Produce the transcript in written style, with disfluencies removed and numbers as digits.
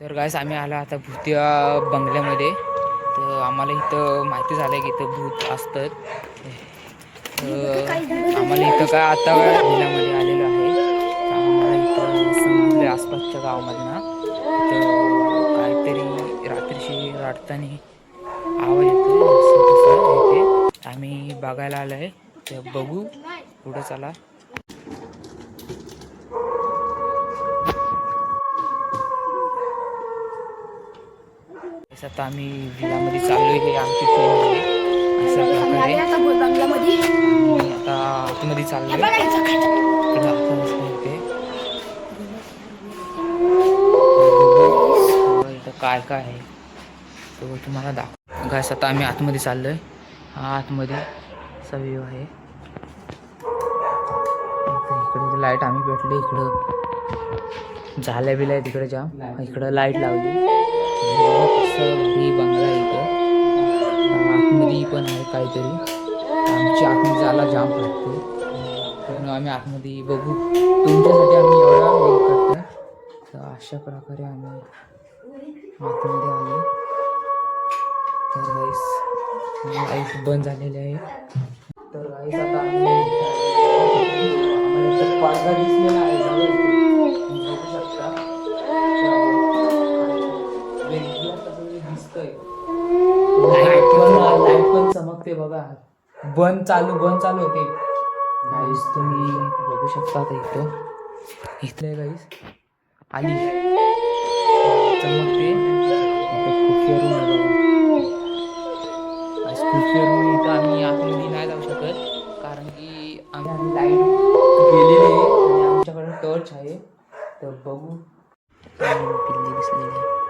तर गाईस आम्ही आला आता भूतिया बंगल्यामध्ये. तर आम्हाला इथं माहिती झालं की इथं भूत असतं. आम्हाला इथं काय आता जिल्ह्यामध्ये आलेलो आहे. तर आम्हाला इथं समजले आसपासच्या गावामधनं इथं काहीतरी रात्रीशी रडताना आवाज येतो असं तसं येते. आम्ही बघायला आलो आहे. तर बघू पुढं चला. आता आम्ही विलामध्ये चाललोय. हे आमची ट्रेन आहे अशा प्रकारे आम्ही आता आतमध्ये चाललोय. इकडं आता रस्ता येते. बघू इथं काय काय आहे तो तुम्हाला दाखव. गाईस आता आम्ही आतमध्ये चाललोय. हा आतमध्ये असा व्ह्यू आहे. इकडे लाईट आम्ही भेटले. इकडं झाल्या बिल्या तिकडे जाम. इकडं लाईट लावली. भारी बंगला आहे इथं. आतमध्ये पण आहे काहीतरी. आमची आतमध्ये जायला जाम वाटते. तर आम्ही आतमध्ये बघू. तुमच्यासाठी आम्ही एवढा वेट करतोय. तर अशा प्रकारे आम्ही आतमध्ये आलो. तर गाईस लाईट बंद झालेली आहे. तर गाईस आता आम्ही आम्हाला इथं पडदा दिसलेला आहे. बघू शकता. वेगळं कसं दिसतंय. लाईट पण चमकते बघा. बंद चालू होते. गाईस तुम्ही बघू शकता आता इथले गाईस आली चमकते. इथं खुफिया रूम आहे बघा. खुफिया रूम इथं आम्ही आतमध्ये नाही जाऊ शकत कारण की आम्ही लाईट गेलेली आहे आणि आमच्याकडे टॉर्च आहे. तर बघू. पिल्ली दिसलेली आहे.